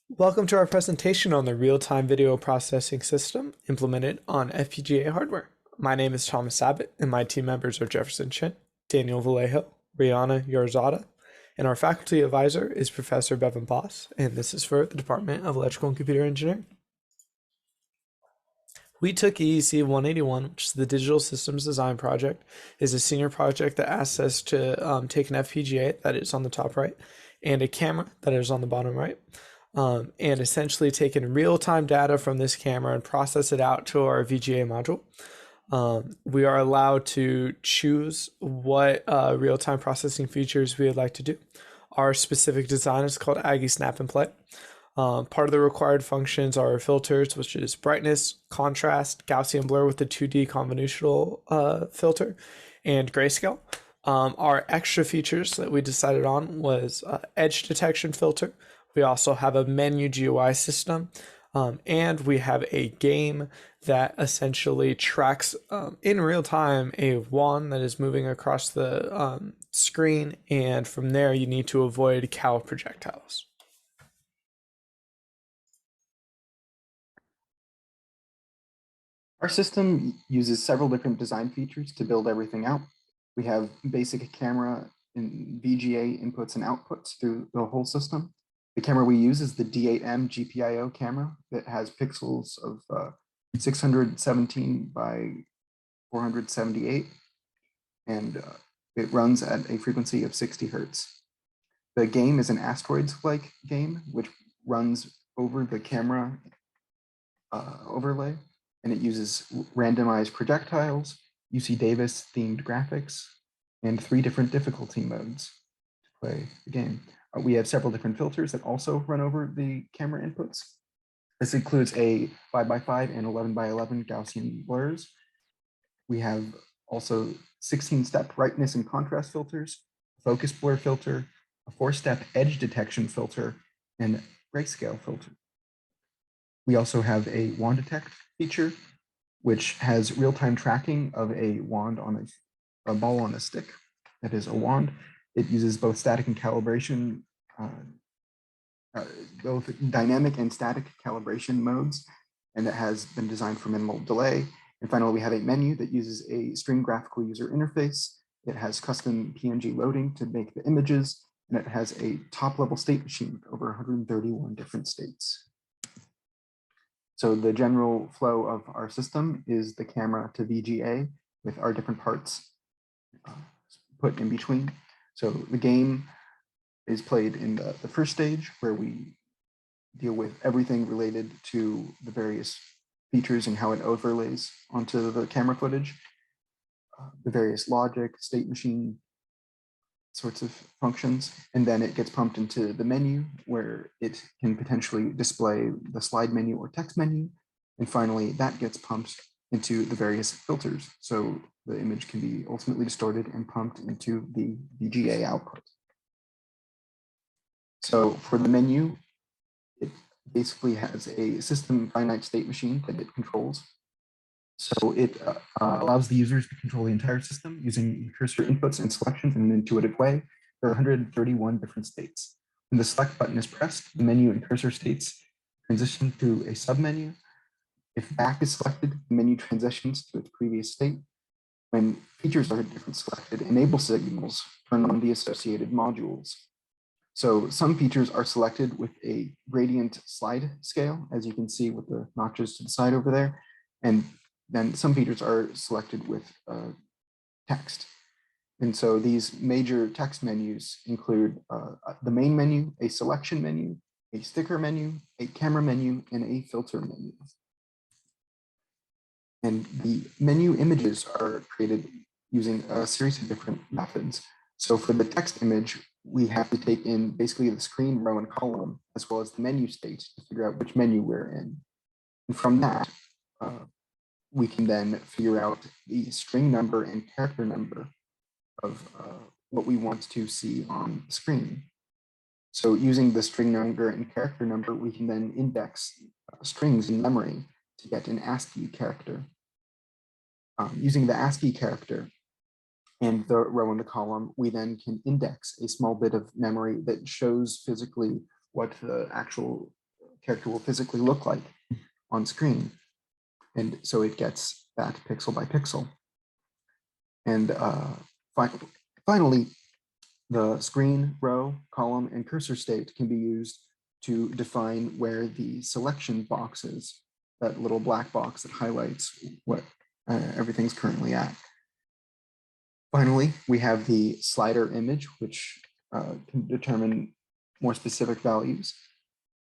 Welcome to our presentation on the real-time video processing system implemented on FPGA hardware. My name is Thomas Abbott, and my team members are Jefferson Chhen, Daniel Vallejo, Raihana Yarzada, and our faculty advisor is Professor Bevan Boss, and this is for the Department of Electrical and Computer Engineering. We took EEC 181, which is the Digital Systems Design Project, is a senior project that asks us to take an FPGA that is on the top right and a camera that is on the bottom right, and essentially take in real-time data from this camera and process it out to our VGA module. We are allowed to choose what real-time processing features we would like to do. Our specific design is called Aggie Snap and Play. Part of the required functions are filters, which is brightness, contrast, Gaussian blur with the 2D convolutional filter, and grayscale. Our extra features that we decided on was edge detection filter. We also have a menu GUI system, and we have a game that essentially tracks in real time a wand that is moving across the screen, and from there you need to avoid cow projectiles. Our system uses several different design features to build everything out. We have basic camera and VGA inputs and outputs through the whole system. The camera we use is the D8M GPIO camera that has pixels of 617 by 478, and it runs at a frequency of 60 Hertz. The game is an asteroids-like game, which runs over the camera overlay, and it uses randomized projectiles, UC Davis themed graphics, and 3 different difficulty modes to play the game. We have several different filters that also run over the camera inputs. This includes a 5x5 and 11x11 Gaussian blurs. We have also 16-step brightness and contrast filters, focus blur filter, a 4-step edge detection filter, and grayscale filter. We also have a wand detect feature, which has real-time tracking of a wand on a ball on a stick. That is a wand. It uses both static and calibration, both dynamic and static calibration modes, and it has been designed for minimal delay. And finally, we have a menu that uses a string graphical user interface. It has custom PNG loading to make the images, and it has a top-level state machine with over 131 different states. So the general flow of our system is the camera to VGA with our different parts put in between. So the game is played in the first stage, where we deal with everything related to the various features and how it overlays onto the camera footage, the various logic, state machine sorts of functions, and then it gets pumped into the menu, where it can potentially display the slide menu or text menu, and finally that gets pumped into the various filters, so the image can be ultimately distorted and pumped into the VGA output. So for the menu, it basically has a system finite state machine that it controls. So it allows the users to control the entire system using cursor inputs and selections in an intuitive way. There are 131 different states. When the select button is pressed, the menu and cursor states transition to a submenu. If back is selected, the menu transitions to its previous state. When features are different selected, enable signals turn on the associated modules. So some features are selected with a gradient slide scale, as you can see with the notches to the side over there. And then some features are selected with text. And so these major text menus include the main menu, a selection menu, a sticker menu, a camera menu, and a filter menu. And the menu images are created using a series of different methods. So for the text image, we have to take in basically the screen, row, and column, as well as the menu state to figure out which menu we're in. And from that, we can then figure out the string number and character number of what we want to see on the screen. So using the string number and character number, we can then index strings in memory to get an ASCII character. Using the ASCII character and the row and the column, we then can index a small bit of memory that shows physically what the actual character will physically look like on screen. And so it gets that pixel by pixel. And finally, the screen, row, column, and cursor state can be used to define where the selection box is, that little black box that highlights what everything's currently at. Finally, we have the slider image, which can determine more specific values.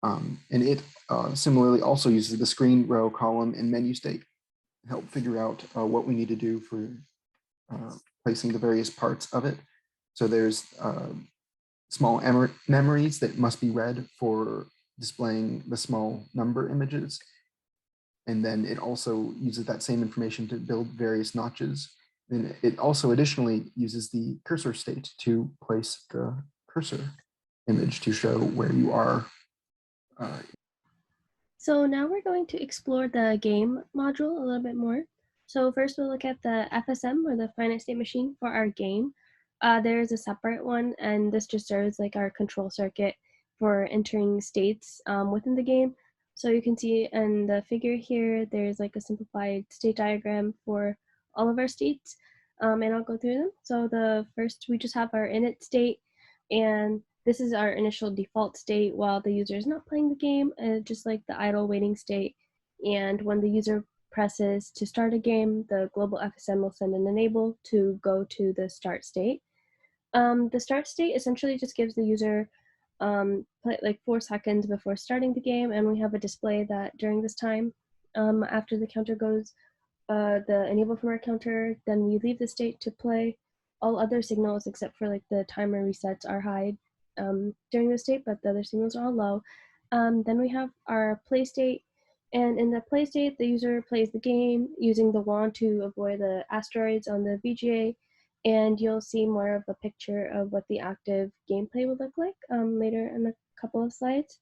And it similarly also uses the screen, row, column, and menu state to help figure out what we need to do for placing the various parts of it. So there's small memories that must be read for displaying the small number images. And then it also uses that same information to build various notches. And it also additionally uses the cursor state to place the cursor image to show where you are. So now we're going to explore the game module a little bit more. So first we'll look at the FSM, or the finite state machine, for our game. There is a separate one, and this just serves like our control circuit for entering states within the game. So you can see in the figure here, there's like a simplified state diagram for all of our states, and I'll go through them. So the first, we just have our init state, and this is our initial default state while the user is not playing the game, just like the idle waiting state. And when the user presses to start a game, the global FSM will send an enable to go to the start state. The start state essentially just gives the user like 4 seconds before starting the game, and we have a display that during this time, after the counter goes, the enable from our counter, then we leave the state to play. All other signals except for like the timer resets are high during the state, but the other signals are all low. Then we have our play state, and in the play state, the user plays the game using the wand to avoid the asteroids on the VGA, and you'll see more of a picture of what the active gameplay will look like later in a couple of slides.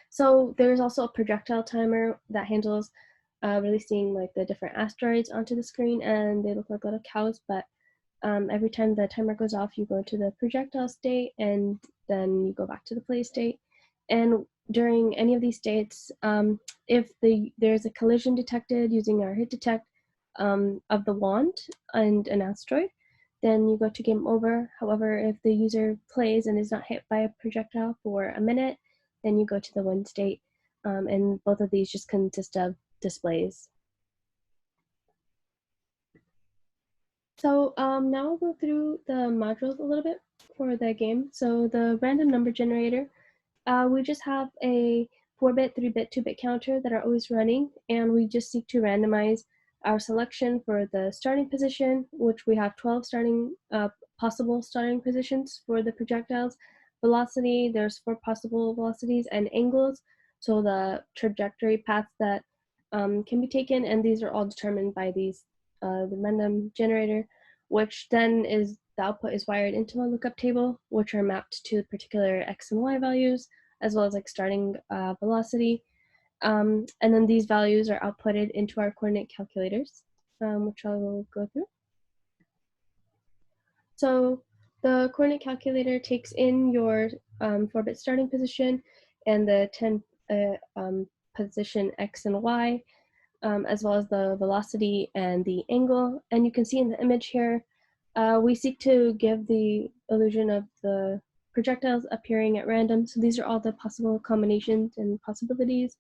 So there's also a projectile timer that handles releasing like the different asteroids onto the screen, and they look like little cows, but every time the timer goes off, you go to the projectile state, and then you go back to the play state. And during any of these states, if there's a collision detected using our hit detect of the wand and an asteroid, then you go to game over. However, if the user plays and is not hit by a projectile for a minute, then you go to the win state. And both of these just consist of displays. So now we'll go through the modules a little bit for the game. So the random number generator, we just have a 4-bit, 3-bit, 2-bit counter that are always running, and we just seek to randomize our selection for the starting position, which we have 12 possible starting positions for the projectiles. Velocity, there's 4 possible velocities, and angles, so the trajectory paths that can be taken, and these are all determined by these the random generator, which then is the output is wired into a lookup table, which are mapped to particular x and y values, as well as like starting velocity. And then these values are outputted into our coordinate calculators, which I will go through. So the coordinate calculator takes in your 4-bit starting position and the 10 position x and y, as well as the velocity and the angle. And you can see in the image here, we seek to give the illusion of the projectiles appearing at random. So these are all the possible combinations and possibilities.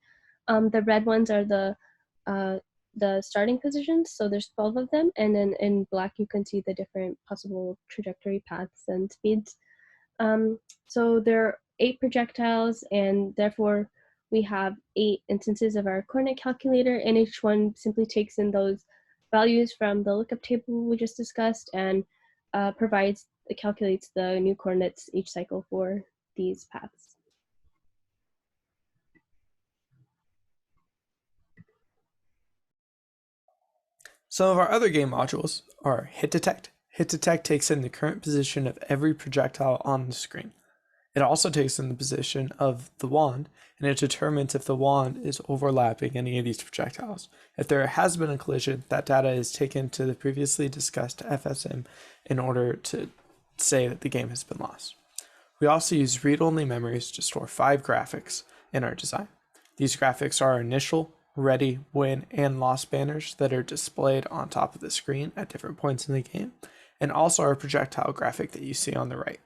The red ones are the starting positions, so there's 12 of them, and then in black you can see the different possible trajectory paths and speeds. So there are 8 projectiles, and therefore we have 8 instances of our coordinate calculator, and each one simply takes in those values from the lookup table we just discussed and calculates the new coordinates each cycle for these paths. Some of our other game modules are Hit Detect. Hit Detect takes in the current position of every projectile on the screen. It also takes in the position of the wand, and it determines if the wand is overlapping any of these projectiles. If there has been a collision, that data is taken to the previously discussed FSM in order to say that the game has been lost. We also use read-only memories to store 5 graphics in our design. These graphics are our initial, ready, win, and loss banners that are displayed on top of the screen at different points in the game, and also our projectile graphic that you see on the right.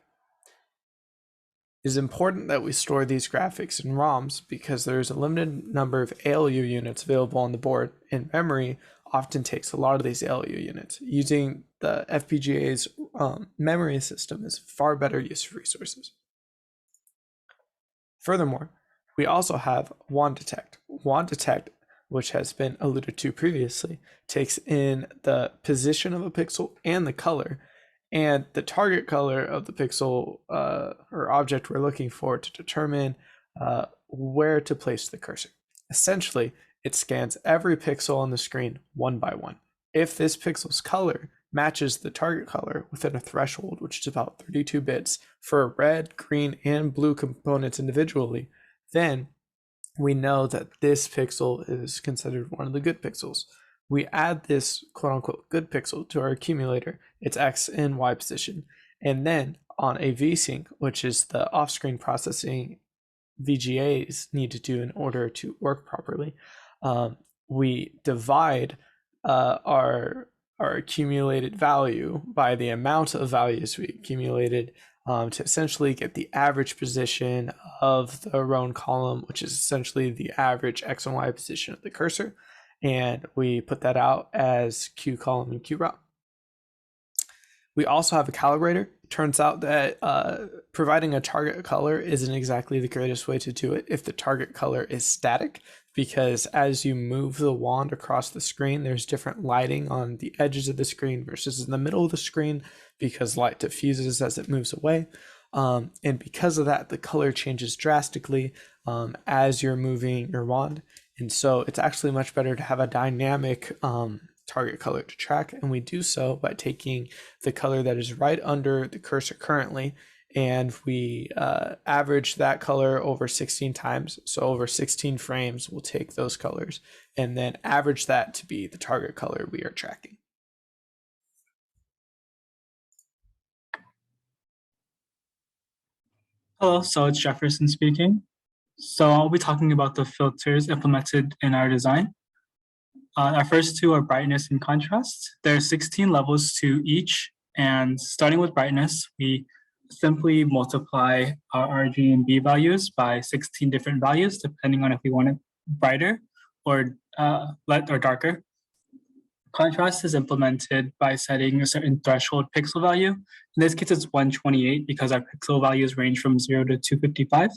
It is important that we store these graphics in ROMs because there is a limited number of ALU units available on the board, and memory often takes a lot of these ALU units. Using the FPGA's memory system is far better use of resources. Furthermore, we also have wand detect. Wand detect, which has been alluded to previously, takes in the position of a pixel and the color, and the target color of the pixel or object we're looking for to determine where to place the cursor. Essentially, it scans every pixel on the screen one by one. If this pixel's color matches the target color within a threshold, which is about 32 bits for red, green, and blue components individually, then we know that this pixel is considered one of the good pixels. We add this quote-unquote good pixel to our accumulator, its X and Y position, and then on a VSync, which is the off-screen processing VGAs need to do in order to work properly, we divide our accumulated value by the amount of values we accumulated to essentially get the average position of the row and column, which is essentially the average X and Y position of the cursor. And we put that out as Q column and Q row. We also have a calibrator. It turns out that providing a target color isn't exactly the greatest way to do it if the target color is static, because as you move the wand across the screen, there's different lighting on the edges of the screen versus in the middle of the screen because light diffuses as it moves away. And because of that, the color changes drastically as you're moving your wand. And so it's actually much better to have a dynamic target color to track. And we do so by taking the color that is right under the cursor currently, and we average that color over 16 times. So over 16 frames, we'll take those colors and then average that to be the target color we are tracking. Hello, so it's Jefferson speaking. So I'll be talking about the filters implemented in our design. Our first two are brightness and contrast. There are 16 levels to each, and starting with brightness, we simply multiply our RG and B values by 16 different values, depending on if we want it brighter or light or darker. Contrast is implemented by setting a certain threshold pixel value. In this case, it's 128 because our pixel values range from 0 to 255.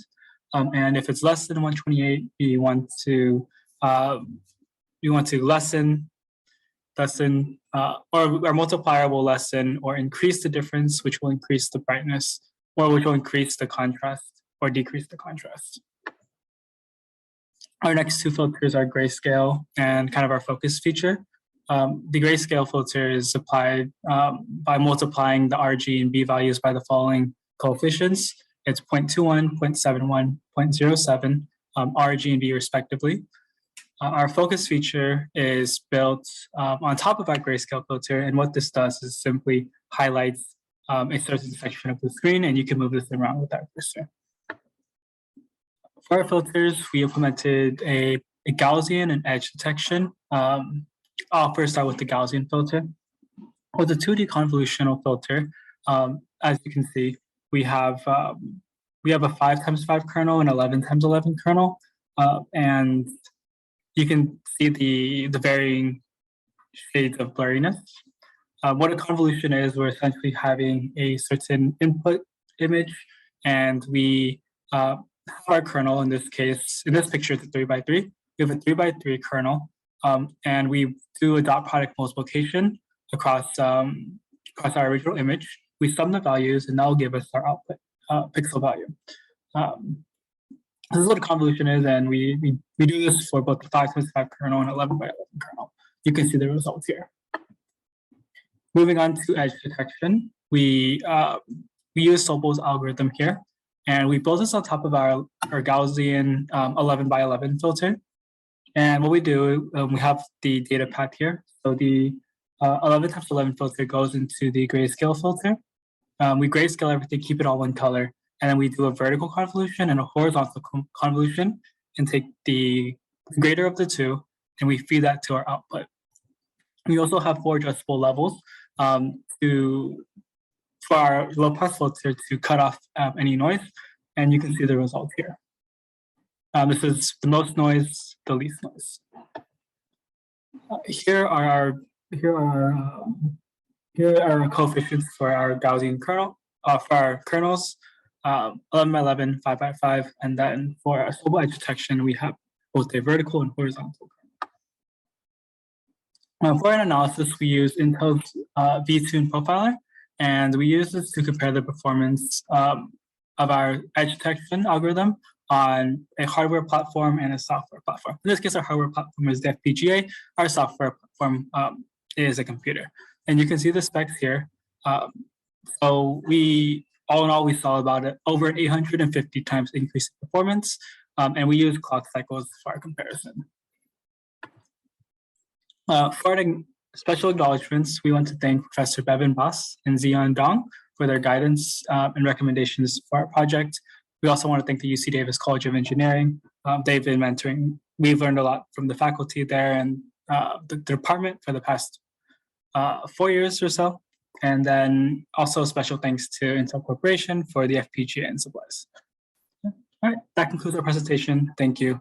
And if it's less than 128, we want to lessen, or our multiplier will lessen or increase the difference, which will increase the brightness, or which will increase the contrast or decrease the contrast. Our next two filters are grayscale and kind of our focus feature. The grayscale filter is applied by multiplying the RG and B values by the following coefficients. It's 0.21, 0.71, 0.07, RG and B respectively. Our focus feature is built on top of our grayscale filter, and what this does is simply highlights a certain section of the screen, and you can move this around with our cursor. For our filters, we implemented a Gaussian and edge detection. I'll first start with the Gaussian filter. With the 2D convolutional filter, as you can see, we have a 5x5 kernel and 11x11 kernel, and you can see the varying shades of blurriness. What a convolution is, we're essentially having a certain input image, and we have our kernel. In this case, in this picture, it's a 3x3. We have a 3x3 kernel, and we do a dot product multiplication across our original image. We sum the values, and that will give us our output pixel value. This is what a convolution is, and we do this for both the 5x5 kernel and 11x11 kernel. You can see the results here. Moving on to edge detection, we use Sobel's algorithm here, and we built this on top of our Gaussian 11x11 filter. And what we do, we have the data path here. So the 11x11 filter goes into the grayscale filter. We grayscale everything, keep it all one color, and then we do a vertical convolution and a horizontal convolution, and take the greater of the two, and we feed that to our output. We also have 4 adjustable levels for our low pass filter to cut off any noise, and you can see the result here. This is the most noise, the least noise. Here are our coefficients for our Gaussian kernel, for our kernels, 11 by 11, 5 by 5, and then for our global edge detection, we have both a vertical and horizontal kernel. For an analysis, we use Intel's vTune profiler, and we use this to compare the performance of our edge detection algorithm on a hardware platform and a software platform. In this case, our hardware platform is the FPGA. Our software platform is a computer. And you can see the specs here. So all in all, we saw about over 850 times increase in performance, and we use clock cycles for our comparison. For special acknowledgements, we want to thank Professor Bevin Boss and Zion Dong for their guidance and recommendations for our project. We also want to thank the UC Davis College of Engineering. They've been mentoring. We've learned a lot from the faculty there and the department for the past 4 years or so. And then also special thanks to Intel Corporation for the FPGA and supplies. All right, that concludes our presentation. Thank you.